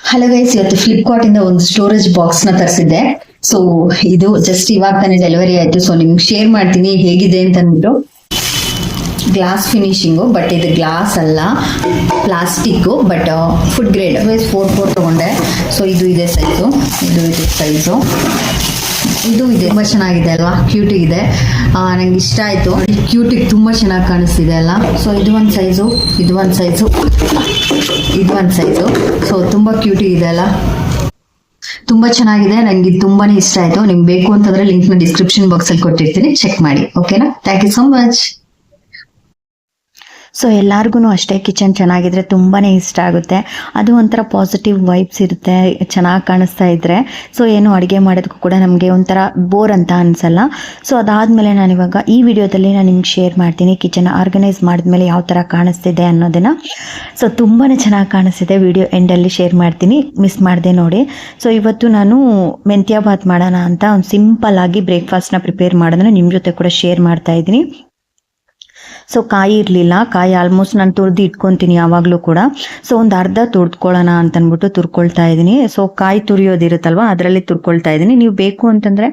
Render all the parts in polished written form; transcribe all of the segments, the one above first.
Hello guys, ಇವತ್ತು ಫ್ಲಿಪ್ಕಾರ್ಟ್ ಇಂದ ಒಂದು ಸ್ಟೋರೇಜ್ ಬಾಕ್ಸ್ ನ ತರಿಸಿದ್ದೆ. ಸೊ ಇದು ಜಸ್ಟ್ ಇವಾಗ ತಾನೇ ಡೆಲಿವರಿ ಆಯ್ತು. ಸೊ ನಿಮ್ಗೆ ಶೇರ್ ಮಾಡ್ತೀನಿ ಹೇಗಿದೆ ಅಂತ ಅಂದ್ಬಿಟ್ಟು. ಗ್ಲಾಸ್ ಫಿನಿಶಿಂಗು, ಬಟ್ ಇದು ಗ್ಲಾಸ್ ಅಲ್ಲ, ಪ್ಲಾಸ್ಟಿಕ್, ಬಟ್ ಫುಡ್ ಗ್ರೇಡ್. 4 ತಗೊಂಡೆ. ಸೊ ಇದು ಇದೆ ಸೈಜು, ಇದು ಸೈಜು, ಇದು ಇದೆ. ತುಂಬಾ ಚೆನ್ನಾಗಿದೆ ಅಲ್ವಾ, ಕ್ಯೂಟ್ ಇದೆ. ನಂಗೆ ಇಷ್ಟ ಆಯ್ತು. ಕ್ಯೂಟಿಗೆ ತುಂಬಾ ಚೆನ್ನಾಗಿ ಕಾಣಿಸ್ತಿದೆ ಅಲ್ಲ. ಸೊ ಇದು ಒಂದು ಸೈಜು, ಇದು ಒಂದು ಸೈಜು, ಇದು ಒಂದು ಸೈಜು. ಸೊ ತುಂಬಾ ಕ್ಯೂಟಿ ಇದೆ ಅಲ್ಲ, ತುಂಬಾ ಚೆನ್ನಾಗಿದೆ. ನಂಗೆ ತುಂಬಾನೇ ಇಷ್ಟ ಆಯ್ತು. ನಿಮ್ಗೆ ಬೇಕು ಅಂತಂದ್ರೆ ಲಿಂಕ್ ನ ಡಿಸ್ಕ್ರಿಪ್ಷನ್ ಬಾಕ್ಸ್ ಅಲ್ಲಿ ಕೊಟ್ಟಿರ್ತೀನಿ, ಚೆಕ್ ಮಾಡಿ. ಓಕೆನಾ? Thank you so much. So ಎಲ್ಲರಿಗೂ ಅಷ್ಟೇ ಕಿಚನ್ ಚೆನ್ನಾಗಿದ್ರೆ ತುಂಬಾ ಇಷ್ಟ ಆಗುತ್ತೆ. ಅದು ಒಂಥರ ಪಾಸಿಟಿವ್ ವೈಬ್ಸ್ ಇರುತ್ತೆ ಚೆನ್ನಾಗಿ ಕಾಣಿಸ್ತಾ ಇದ್ರೆ. ಸೊ ಏನು ಅಡುಗೆ ಮಾಡೋದಕ್ಕೂ ಕೂಡ ನಮಗೆ ಒಂಥರ ಬೋರ್ ಅಂತ ಅನಿಸಲ್ಲ. ಸೊ ಅದಾದಮೇಲೆ ನಾನಿವಾಗ ಈ ವಿಡಿಯೋದಲ್ಲಿ ನಾನು ನಿಮ್ಗೆ ಶೇರ್ ಮಾಡ್ತೀನಿ ಕಿಚನ್ ಆರ್ಗನೈಸ್ ಮಾಡಿದ್ಮೇಲೆ ಯಾವ ಥರ ಕಾಣಿಸ್ತಿದೆ ಅನ್ನೋದನ್ನು. ಸೊ ತುಂಬಾ ಚೆನ್ನಾಗಿ ಕಾಣಿಸ್ತಿದೆ. ವಿಡಿಯೋ ಎಂಡಲ್ಲಿ ಶೇರ್ ಮಾಡ್ತೀನಿ, ಮಿಸ್ ಮಾಡಿದೆ ನೋಡಿ. ಸೊ ಇವತ್ತು ನಾನು ಮೆಂತ್ಯ ಬಾತ್ ಮಾಡೋಣ ಅಂತ ಒಂದು ಸಿಂಪಲ್ ಆಗಿ ಬ್ರೇಕ್ಫಾಸ್ಟ್ನ ಪ್ರಿಪೇರ್ ಮಾಡೋದನ್ನ ನಿಮ್ಮ ಜೊತೆ ಕೂಡ ಶೇರ್ ಮಾಡ್ತಾ ಇದ್ದೀನಿ. ಸೊ ಕಾಯಿ ಇರಲಿಲ್ಲ, ಕಾಯಿ ಆಲ್ಮೋಸ್ಟ್ ನಾನು ತುರಿದು ಇಟ್ಕೊತೀನಿ ಯಾವಾಗಲೂ ಕೂಡ. ಸೊ ಒಂದು ಅರ್ಧ ತುರ್ದ್ಕೊಳ್ಳೋಣ ಅಂತಂದ್ಬಿಟ್ಟು ತುರ್ಕೊಳ್ತಾ ಇದ್ದೀನಿ. ಸೊ ಕಾಯಿ ತುರಿಯೋದಿರುತ್ತಲ್ವ, ಅದರಲ್ಲಿ ತುರ್ಕೊಳ್ತಾ ಇದ್ದೀನಿ. ನೀವು ಬೇಕು ಅಂತಂದರೆ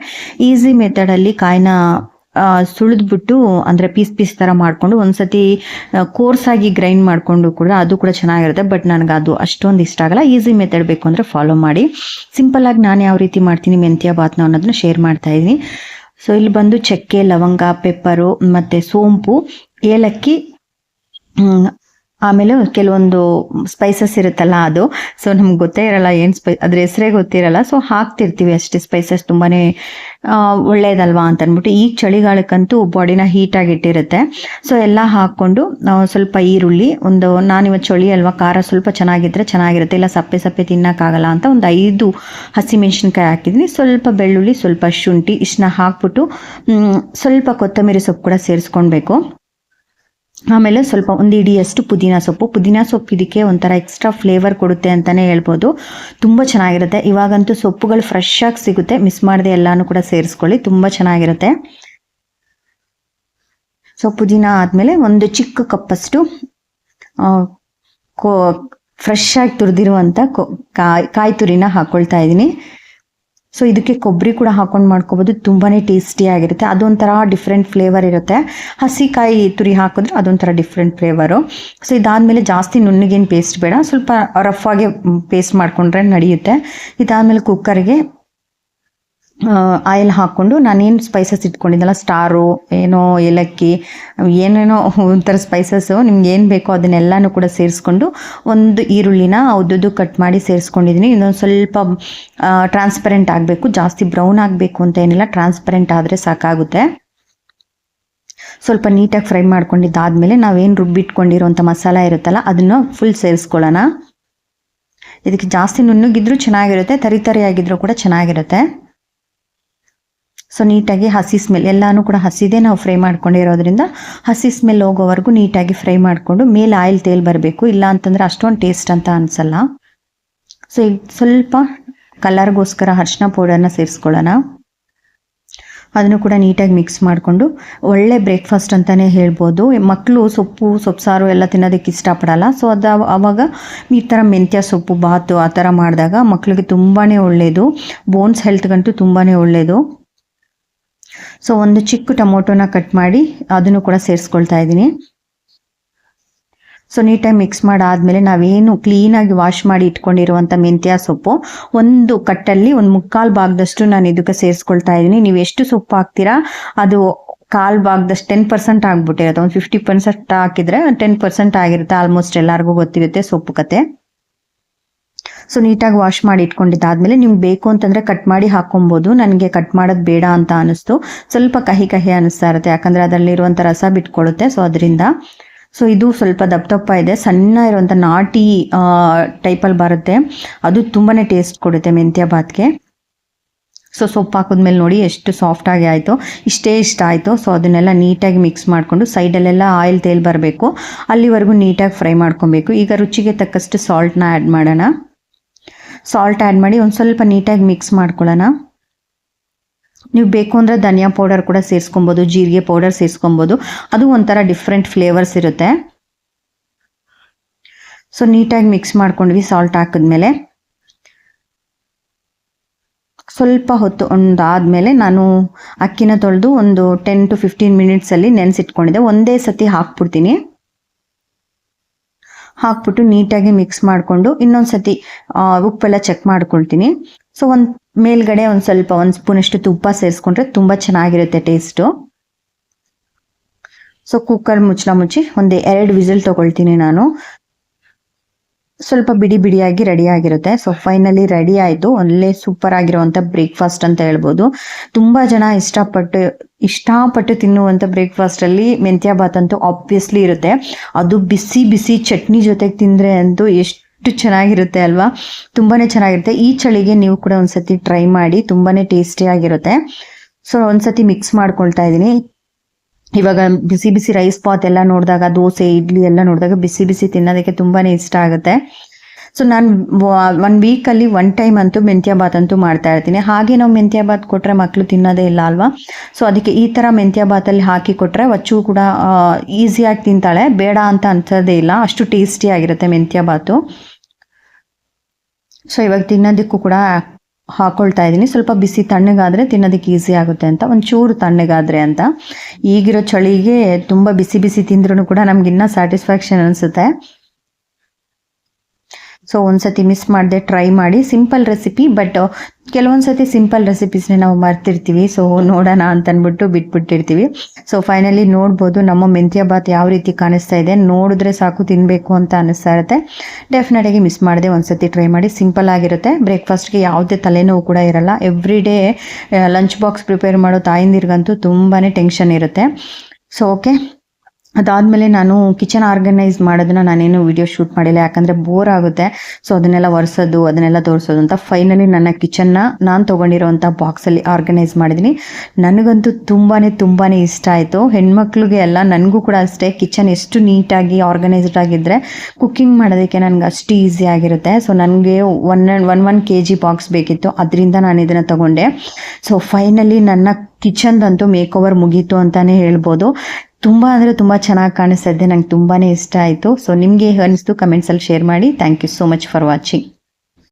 ಈಸಿ ಮೆಥಡಲ್ಲಿ ಕಾಯಿನ ಸುಳಿದ್ಬಿಟ್ಟು ಅಂದರೆ ಪೀಸ್ ಥರ ಮಾಡಿಕೊಂಡು ಒಂದ್ಸತಿ ಕೋರ್ಸಾಗಿ ಗ್ರೈಂಡ್ ಮಾಡಿಕೊಂಡು ಕೂಡ ಅದು ಕೂಡ ಚೆನ್ನಾಗಿರುತ್ತೆ. ಬಟ್ ನನಗೆ ಅದು ಅಷ್ಟೊಂದು ಇಷ್ಟ ಆಗಲ್ಲ. ಈಸಿ ಮೆಥಡ್ ಬೇಕು ಅಂದರೆ ಫಾಲೋ ಮಾಡಿ. ಸಿಂಪಲ್ಲಾಗಿ ನಾನು ಯಾವ ರೀತಿ ಮಾಡ್ತೀನಿ ಮೆಂತ್ಯ ಬಾತ್ನ ಅನ್ನೋದನ್ನ ಶೇರ್ ಮಾಡ್ತಾ ಇದ್ದೀನಿ. ಸೊ ಇಲ್ಲಿ ಬಂದು ಚಕ್ಕೆ, ಲವಂಗ, ಪೆಪ್ಪರು ಮತ್ತು ಸೋಂಪು, ಏಲಕ್ಕಿ, ಆಮೇಲೆ ಕೆಲವೊಂದು ಸ್ಪೈಸಸ್ ಇರುತ್ತಲ್ಲ ಅದು. ಸೊ ನಮ್ಗೆ ಗೊತ್ತೇ ಇರಲ್ಲ ಏನು ಅದ್ರ ಹೆಸರೇ ಗೊತ್ತಿರಲ್ಲ. ಸೊ ಹಾಕ್ತಿರ್ತೀವಿ ಅಷ್ಟೇ. ಸ್ಪೈಸಸ್ ತುಂಬಾ ಒಳ್ಳೇದಲ್ವಾ ಅಂತ ಅಂದ್ಬಿಟ್ಟು. ಈಗ ಚಳಿಗಾಲಕ್ಕಂತೂ ಬಾಡಿನ ಹೀಟಾಗಿಟ್ಟಿರುತ್ತೆ. ಸೊ ಎಲ್ಲ ಹಾಕ್ಕೊಂಡು ಸ್ವಲ್ಪ ಈರುಳ್ಳಿ, ನಾನಿವತ್ತು ಚಳಿ ಅಲ್ವಾ, ಖಾರ ಸ್ವಲ್ಪ ಚೆನ್ನಾಗಿರುತ್ತೆ. ಇಲ್ಲ ಸಪ್ಪೆ ತಿನ್ನೋಕ್ಕಾಗಲ್ಲ ಅಂತ ಒಂದು 5 ಹಸಿಮೆಣಸಿನ್ಕಾಯಿ ಹಾಕಿದ್ದೀನಿ. ಸ್ವಲ್ಪ ಬೆಳ್ಳುಳ್ಳಿ, ಸ್ವಲ್ಪ ಶುಂಠಿ, ಇಷ್ಟನ್ನ ಹಾಕ್ಬಿಟ್ಟು ಸ್ವಲ್ಪ ಕೊತ್ತಂಬರಿ ಸೊಪ್ಪು ಕೂಡ ಸೇರಿಸ್ಕೊಳ್ಬೇಕು. ಆಮೇಲೆ ಸ್ವಲ್ಪ 1 ಹಿಡಿಯಷ್ಟು ಪುದೀನ ಸೊಪ್ಪು ಇದಕ್ಕೆ ಒಂಥರ ಎಕ್ಸ್ಟ್ರಾ ಫ್ಲೇವರ್ ಕೊಡುತ್ತೆ ಅಂತಲೇ ಹೇಳ್ಬೋದು. ತುಂಬ ಚೆನ್ನಾಗಿರುತ್ತೆ. ಇವಾಗಂತೂ ಸೊಪ್ಪುಗಳು ಫ್ರೆಶ್ ಆಗಿ ಸಿಗುತ್ತೆ, ಮಿಸ್ ಮಾಡದೆ ಎಲ್ಲಾನು ಕೂಡ ಸೇರಿಸ್ಕೊಳ್ಳಿ, ತುಂಬ ಚೆನ್ನಾಗಿರುತ್ತೆ. ಸೊ ಪುದೀನ ಆದಮೇಲೆ ಒಂದು ಚಿಕ್ಕ ಕಪ್ಪಷ್ಟು ಫ್ರೆಶ್ ಆಗಿ ತುರಿದಿರುವಂಥ ಕಾಯಿ ತುರಿನ ಹಾಕ್ಕೊಳ್ತಾ ಇದ್ದೀನಿ. ಸೊ ಇದಕ್ಕೆ ಕೊಬ್ಬರಿ ಕೂಡ ಹಾಕೊಂಡು ಮಾಡ್ಕೋಬೋದು, ತುಂಬಾ ಟೇಸ್ಟಿಯಾಗಿರುತ್ತೆ. ಅದೊಂಥರ ಡಿಫ್ರೆಂಟ್ ಫ್ಲೇವರ್ ಇರುತ್ತೆ. ಹಸಿಕಾಯಿ ತುರಿ ಹಾಕಿದ್ರೆ ಅದೊಂಥರ ಡಿಫ್ರೆಂಟ್ ಫ್ಲೇವರು. ಸೊ ಇದಾದಮೇಲೆ ಜಾಸ್ತಿ ನುಣ್ಣಗೇನು ಪೇಸ್ಟ್ ಬೇಡ, ಸ್ವಲ್ಪ ರಫ್ ಆಗಿ ಪೇಸ್ಟ್ ಮಾಡಿಕೊಂಡ್ರೆ ನಡೆಯುತ್ತೆ. ಇದಾದಮೇಲೆ ಕುಕ್ಕರ್ಗೆ ಆಯಿಲ್ ಹಾಕ್ಕೊಂಡು ನಾನೇನು ಸ್ಪೈಸಸ್ ಇಟ್ಕೊಂಡಿದ್ದಲ್ಲ, ಸ್ಟಾರು, ಏನೋ ಏಲಕ್ಕಿ, ಏನೇನೋ ಒಂಥರ ಸ್ಪೈಸಸ್ಸು ನಿಮ್ಗೆ ಏನು ಬೇಕೋ ಅದನ್ನೆಲ್ಲನೂ ಕೂಡ ಸೇರಿಸ್ಕೊಂಡು ಒಂದು ಈರುಳ್ಳಿನ ಉದ್ದುದ್ದು ಕಟ್ ಮಾಡಿ ಸೇರಿಸ್ಕೊಂಡಿದ್ದೀನಿ. ಇನ್ನೊಂದು ಸ್ವಲ್ಪ ಟ್ರಾನ್ಸ್ಪರೆಂಟ್ ಆಗಬೇಕು, ಜಾಸ್ತಿ ಬ್ರೌನ್ ಆಗಬೇಕು ಅಂತ ಏನಿಲ್ಲ, ಟ್ರಾನ್ಸ್ಪರೆಂಟ್ ಆದರೆ ಸಾಕಾಗುತ್ತೆ. ಸ್ವಲ್ಪ ನೀಟಾಗಿ ಫ್ರೈ ಮಾಡ್ಕೊಂಡಿದ್ದಾದಮೇಲೆ ನಾವೇನು ರುಬ್ಬಿಟ್ಕೊಂಡಿರೋಂಥ ಮಸಾಲ ಇರುತ್ತಲ್ಲ ಅದನ್ನು ಫುಲ್ ಸೇರಿಸ್ಕೊಳ್ಳೋಣ. ಇದಕ್ಕೆ ಜಾಸ್ತಿ ನುಣ್ಣಗಿದ್ರೂ ಚೆನ್ನಾಗಿರುತ್ತೆ, ತರಿಯಾಗಿದ್ರೂ ಕೂಡ ಚೆನ್ನಾಗಿರುತ್ತೆ. ಸೊ ನೀಟಾಗಿ ಹಸಿ ಸ್ಮೆಲ್ ಎಲ್ಲನೂ ಕೂಡ ಹಸಿದೇ ನಾವು ಫ್ರೈ ಮಾಡ್ಕೊಂಡಿರೋದ್ರಿಂದ ಹಸಿ ಸ್ಮೆಲ್ ಹೋಗೋವರೆಗೂ ನೀಟಾಗಿ ಫ್ರೈ ಮಾಡಿಕೊಂಡು ಮೇಲೆ ಆಯಿಲ್ ತೇಲ್ ಬರಬೇಕು. ಇಲ್ಲ ಅಂತಂದರೆ ಅಷ್ಟೊಂದು ಟೇಸ್ಟ್ ಅಂತ ಅನಿಸಲ್ಲ. ಸೊ ಈಗ ಸ್ವಲ್ಪ ಕಲರ್ಗೋಸ್ಕರ ಅರಿಶಿನ ಪೌಡರ್ನ ಸೇರಿಸ್ಕೊಳ್ಳೋಣ. ಅದನ್ನು ಕೂಡ ನೀಟಾಗಿ ಮಿಕ್ಸ್ ಮಾಡಿಕೊಂಡು ಒಳ್ಳೆ ಬ್ರೇಕ್ಫಾಸ್ಟ್ ಅಂತಲೇ ಹೇಳ್ಬೋದು. ಮಕ್ಕಳು ಸೊಪ್ಪು ಸಾರು ಎಲ್ಲ ತಿನ್ನೋದಕ್ಕೆ ಇಷ್ಟಪಡಲ್ಲ. ಸೊ ಆವಾಗ ಈ ಥರ ಮೆಂತ್ಯ ಸೊಪ್ಪು ಬಾತು ಆ ಥರ ಮಾಡಿದಾಗ ಮಕ್ಕಳಿಗೆ ತುಂಬಾ ಒಳ್ಳೆಯದು, ಬೋನ್ಸ್ ಹೆಲ್ತ್ಗಂತೂ ತುಂಬಾ ಒಳ್ಳೆಯದು. ಸೊ ಒಂದು ಚಿಕ್ಕ ಟೊಮೊಟೊನ ಕಟ್ ಮಾಡಿ ಅದನ್ನು ಕೂಡ ಸೇರಿಸ್ಕೊಳ್ತಾ ಇದ್ದೀನಿ. ಸೊ ನೀಟಾಗಿ ಮಿಕ್ಸ್ ಮಾಡಾದ್ಮೇಲೆ ನಾವೇನು ಕ್ಲೀನಾಗಿ ವಾಶ್ ಮಾಡಿ ಇಟ್ಕೊಂಡಿರುವಂಥ ಮೆಂತ್ಯ ಸೊಪ್ಪು ಒಂದು ಕಟ್ಟಲ್ಲಿ 1/4 ಭಾಗದಷ್ಟು ನಾನು ಇದಕ್ಕೆ ಸೇರಿಸ್ಕೊಳ್ತಾ ಇದ್ದೀನಿ. ನೀವು ಎಷ್ಟು ಸೊಪ್ಪು ಹಾಕ್ತೀರಾ ಅದು 1/4 ಭಾಗದಷ್ಟು 10% ಆಗ್ಬಿಟ್ಟಿರುತ್ತೆ. ಒಂದು 50% ಹಾಕಿದ್ರೆ 10% ಆಗಿರುತ್ತೆ. ಆಲ್ಮೋಸ್ಟ್ ಎಲ್ಲರಿಗೂ ಗೊತ್ತಿರುತ್ತೆ ಸೊಪ್ಪು ಕತೆ. ಸೊ ನೀಟಾಗಿ ವಾಶ್ ಮಾಡಿ ಇಟ್ಕೊಂಡಿದ್ದಾದ್ಮೇಲೆ ನಿಮ್ಗೆ ಬೇಕು ಅಂತಂದರೆ ಕಟ್ ಮಾಡಿ ಹಾಕೊಬೋದು. ನನಗೆ ಕಟ್ ಮಾಡೋದು ಬೇಡ ಅಂತ ಅನ್ನಿಸ್ತು. ಸ್ವಲ್ಪ ಕಹಿ ಅನ್ನಿಸ್ತಾ ಇರುತ್ತೆ, ಯಾಕಂದರೆ ಅದರಲ್ಲಿರುವಂಥ ರಸ ಬಿಟ್ಕೊಳ್ಳುತ್ತೆ. ಸೊ ಅದರಿಂದ ಸೊ ಇದು ಸ್ವಲ್ಪ ದಪ್ಪ ಇದೆ, ಸಣ್ಣ ಇರುವಂಥ ನಾಟಿ ಟೈಪಲ್ಲಿ ಬರುತ್ತೆ. ಅದು ತುಂಬಾ ಟೇಸ್ಟ್ ಕೊಡುತ್ತೆ ಮೆಂತ್ಯ ಬಾತ್ಗೆ. ಸೊ ಸೊಪ್ಪು ಹಾಕಿದ್ಮೇಲೆ ನೋಡಿ ಎಷ್ಟು ಸಾಫ್ಟಾಗಿ ಆಯಿತು, ಇಷ್ಟ ಆಯಿತು. ಸೊ ಅದನ್ನೆಲ್ಲ ನೀಟಾಗಿ ಮಿಕ್ಸ್ ಮಾಡಿಕೊಂಡು ಸೈಡಲ್ಲೆಲ್ಲ ಆಯಿಲ್ ತೇಲ್ ಬರಬೇಕು, ಅಲ್ಲಿವರೆಗೂ ನೀಟಾಗಿ ಫ್ರೈ ಮಾಡ್ಕೊಬೇಕು. ಈಗ ರುಚಿಗೆ ತಕ್ಕಷ್ಟು ಸಾಲ್ಟ್ನ ಆ್ಯಡ್ ಮಾಡೋಣ. ಸಾಲ್ಟ್ ಆ್ಯಡ್ ಮಾಡಿ ಒಂದು ಸ್ವಲ್ಪ ನೀಟಾಗಿ ಮಿಕ್ಸ್ ಮಾಡ್ಕೊಳ್ಳೋಣ. ನೀವು ಬೇಕು ಅಂದರೆ ಧನಿಯಾ ಪೌಡರ್ ಕೂಡ ಸೇರಿಸ್ಕೊಬೋದು, ಜೀರಿಗೆ ಪೌಡರ್ ಸೇರಿಸ್ಕೊಬೋದು, ಅದು ಒಂಥರ ಡಿಫ್ರೆಂಟ್ ಫ್ಲೇವರ್ಸ್ ಇರುತ್ತೆ. ಸೊ ನೀಟಾಗಿ ಮಿಕ್ಸ್ ಮಾಡ್ಕೊಂಡ್ವಿ ಸಾಲ್ಟ್ ಹಾಕಿದ್ಮೇಲೆ. ಸ್ವಲ್ಪ ಹೊತ್ತು ಒಂದಾದಮೇಲೆ ನಾನು ಅಕ್ಕಿನ ತೊಳೆದು ಒಂದು 10 to 15 ಮಿನಿಟ್ಸಲ್ಲಿ ನೆನೆಸಿಟ್ಕೊಂಡಿದ್ದೆ. ಒಂದೇ ಸತಿ ಹಾಕ್ಬಿಡ್ತೀನಿ. ಹಾಕ್ಬಿಟ್ಟು ನೀಟಾಗಿ ಮಿಕ್ಸ್ ಮಾಡಿಕೊಂಡು ಇನ್ನೊಂದು ಸತಿ ಉಪ್ಪೆಲ್ಲ ಚೆಕ್ ಮಾಡ್ಕೊಳ್ತೀನಿ. ಸೊ ಮೇಲ್ಗಡೆ ಒಂದು ಸ್ವಲ್ಪ 1 ಸ್ಪೂನಷ್ಟು ತುಪ್ಪ ಸೇರಿಸ್ಕೊಂಡ್ರೆ ತುಂಬ ಚೆನ್ನಾಗಿರುತ್ತೆ ಟೇಸ್ಟು. ಸೊ ಕುಕ್ಕರ್ ಮುಚ್ಚಳ ಮುಚ್ಚಿ ಒಂದು 2 ವಿಸಿಲ್ ತೊಗೊಳ್ತೀನಿ ನಾನು. ಸ್ವಲ್ಪ ಬಿಡಿ ಬಿಡಿಯಾಗಿ ರೆಡಿ ಆಗಿರುತ್ತೆ. ಸೊ ಫೈನಲಿ ರೆಡಿ ಆಯಿತು. ಒಳ್ಳೆ ಸೂಪರ್ ಆಗಿರುವಂಥ ಬ್ರೇಕ್ಫಾಸ್ಟ್ ಅಂತ ಹೇಳ್ಬೋದು. ತುಂಬ ಜನ ಇಷ್ಟಪಟ್ಟು ತಿನ್ನುವಂಥ ಬ್ರೇಕ್ಫಾಸ್ಟಲ್ಲಿ ಮೆಂತ್ಯ ಬಾತ್ ಅಂತೂ ಆಬ್ವಿಯಸ್ಲಿ ಇರುತ್ತೆ. ಅದು ಬಿಸಿ ಬಿಸಿ ಚಟ್ನಿ ಜೊತೆಗೆ ತಿಂದರೆ ಅಂತೂ ಎಷ್ಟು ಚೆನ್ನಾಗಿರುತ್ತೆ ಅಲ್ವಾ. ತುಂಬಾ ಚೆನ್ನಾಗಿರುತ್ತೆ. ಈ ಚಳಿಗೆ ನೀವು ಕೂಡ ಒಂದ್ಸತಿ ಟ್ರೈ ಮಾಡಿ, ತುಂಬಾ ಟೇಸ್ಟಿಯಾಗಿರುತ್ತೆ. ಸೊ ಒಂದ್ಸತಿ ಮಿಕ್ಸ್ ಮಾಡ್ಕೊಳ್ತಾ ಇದ್ದೀನಿ. ಇವಾಗ ಬಿಸಿ ಬಿಸಿ ರೈಸ್ ಬಾತ್ ಎಲ್ಲ ನೋಡಿದಾಗ, ದೋಸೆ ಇಡ್ಲಿ ಎಲ್ಲ ನೋಡಿದಾಗ ಬಿಸಿ ಬಿಸಿ ತಿನ್ನೋದಕ್ಕೆ ತುಂಬಾ ಇಷ್ಟ ಆಗುತ್ತೆ. ಸೊ ನಾನು 1 ವೀಕಲ್ಲಿ 1 ಟೈಮ್ ಅಂತೂ ಮೆಂತ್ಯ ಬಾತ್ ಅಂತೂ ಮಾಡ್ತಾ ಇರ್ತೀನಿ. ಹಾಗೆ ನಾವು ಮೆಂತ್ಯ ಬಾತ್ ಕೊಟ್ಟರೆ ಮಕ್ಕಳು ತಿನ್ನೋದೇ ಇಲ್ಲ ಅಲ್ವಾ. ಸೊ ಅದಕ್ಕೆ ಈ ಥರ ಮೆಂತ್ಯ ಬಾತಲ್ಲಿ ಹಾಕಿ ಕೊಟ್ಟರೆ ವಚ್ಚು ಕೂಡ ಈಸಿಯಾಗಿ ತಿಂತಾಳೆ, ಬೇಡ ಅಂತ ಅನ್ಸೋದೇ ಇಲ್ಲ. ಅಷ್ಟು ಟೇಸ್ಟಿಯಾಗಿರುತ್ತೆ ಮೆಂತ್ಯ ಬಾತು. ಸೊ ಇವಾಗ ತಿನ್ನೋದಕ್ಕೂ ಕೂಡ ಹಾಕೊಳ್ತಾ ಇದ್ದೀನಿ. ಸ್ವಲ್ಪ ಬಿಸಿ ತಣ್ಣಗಾದರೆ ತಿನ್ನೋದಕ್ಕೆ ಈಸಿ ಆಗುತ್ತೆ ಅಂತ, ಒಂಚೂರು ತಣ್ಣಗಾದರೆ ಅಂತ. ಈಗಿರೋ ಚಳಿಗೆ ತುಂಬ ಬಿಸಿ ಬಿಸಿ ತಿಂದ್ರೂ ಕೂಡ ನಮಗಿನ್ನ ಸ್ಯಾಟಿಸ್ಫ್ಯಾಕ್ಷನ್ ಅನಿಸುತ್ತೆ. ಸೊ ಒಂದ್ಸತಿ ಮಿಸ್ ಮಾಡದೆ ಟ್ರೈ ಮಾಡಿ. ಸಿಂಪಲ್ ರೆಸಿಪಿ, ಬಟ್ ಕೆಲವೊಂದು ಸತಿ ಸಿಂಪಲ್ ರೆಸಿಪೀಸ್ನೇ ನಾವು ಮರ್ತಿರ್ತೀವಿ. ಸೊ ನೋಡೋಣ ಅಂತಂದ್ಬಿಟ್ಟು ಬಿಟ್ಬಿಟ್ಟಿರ್ತೀವಿ. ಸೊ ಫೈನಲಿ ನೋಡ್ಬೋದು ನಮ್ಮ ಮೆಂತ್ಯ ಬಾತ್ ಯಾವ ರೀತಿ ಕಾಣಿಸ್ತಾ ಇದೆ. ನೋಡಿದ್ರೆ ಸಾಕು ತಿನ್ನಬೇಕು ಅಂತ ಅನಿಸ್ತಾ ಇರುತ್ತೆ. ಡೆಫಿನೆಟಾಗಿ ಮಿಸ್ ಮಾಡದೆ ಒಂದ್ಸತಿ ಟ್ರೈ ಮಾಡಿ. ಸಿಂಪಲ್ ಆಗಿರುತ್ತೆ. ಬ್ರೇಕ್ಫಾಸ್ಟ್ಗೆ ಯಾವುದೇ ತಲೆನೋವು ಕೂಡ ಇರಲ್ಲ. Every day lunch box prepare ಮಾಡೋ ತಾಯಂದಿರಿಗಂತೂ ತುಂಬಾ ಟೆನ್ಷನ್ ಇರುತ್ತೆ. ಸೊ ಓಕೆ, ಅದಾದಮೇಲೆ ನಾನು ಕಿಚನ್ ಆರ್ಗನೈಸ್ ಮಾಡೋದನ್ನ ನಾನೇನು ವಿಡಿಯೋ ಶೂಟ್ ಮಾಡಿಲ್ಲ, ಯಾಕಂದರೆ ಬೋರ್ ಆಗುತ್ತೆ. ಸೊ ಅದನ್ನೆಲ್ಲ ಒರೆಸೋದು, ಅದನ್ನೆಲ್ಲ ತೋರಿಸೋದು ಅಂತ. ಫೈನಲಿ ನನ್ನ ಕಿಚನ್ನ ನಾನು ತೊಗೊಂಡಿರೋವಂಥ ಬಾಕ್ಸಲ್ಲಿ ಆರ್ಗನೈಸ್ ಮಾಡಿದ್ದೀನಿ. ನನಗಂತೂ ತುಂಬಾ ಇಷ್ಟ ಆಯಿತು. ಹೆಣ್ಮಕ್ಳಿಗೆ ಎಲ್ಲ, ನನಗೂ ಕೂಡ ಅಷ್ಟೇ. ಕಿಚನ್ ಎಷ್ಟು ನೀಟಾಗಿ ಆರ್ಗನೈಸ್ಡ್ ಆಗಿದ್ದರೆ ಕುಕ್ಕಿಂಗ್ ಮಾಡೋದಕ್ಕೆ ನನಗೆ ಅಷ್ಟು ಈಸಿ ಆಗಿರುತ್ತೆ. ಸೊ ನನಗೆ 1 kg ಬಾಕ್ಸ್ ಬೇಕಿತ್ತು, ಅದರಿಂದ ನಾನು ಇದನ್ನು ತಗೊಂಡೆ. ಸೊ ಫೈನಲಿ ನನ್ನ ಕಿಚನ್ದಂತೂ ಮೇಕ್ ಓವರ್ ಮುಗೀತು ಅಂತಲೇ ಹೇಳ್ಬೋದು. ತುಂಬ ಅಂದರೆ ತುಂಬ ಚೆನ್ನಾಗಿ ಕಾಣಿಸ್ತಾ ಇದೆ. ನಂಗೆ ತುಂಬಾ ಇಷ್ಟ ಆಯಿತು. ಸೊ ನಿಮಗೆ ಹೇಗೆ ಅನಿಸ್ತು ಕಮೆಂಟ್ಸಲ್ಲಿ ಶೇರ್ ಮಾಡಿ. Thank you so much for watching.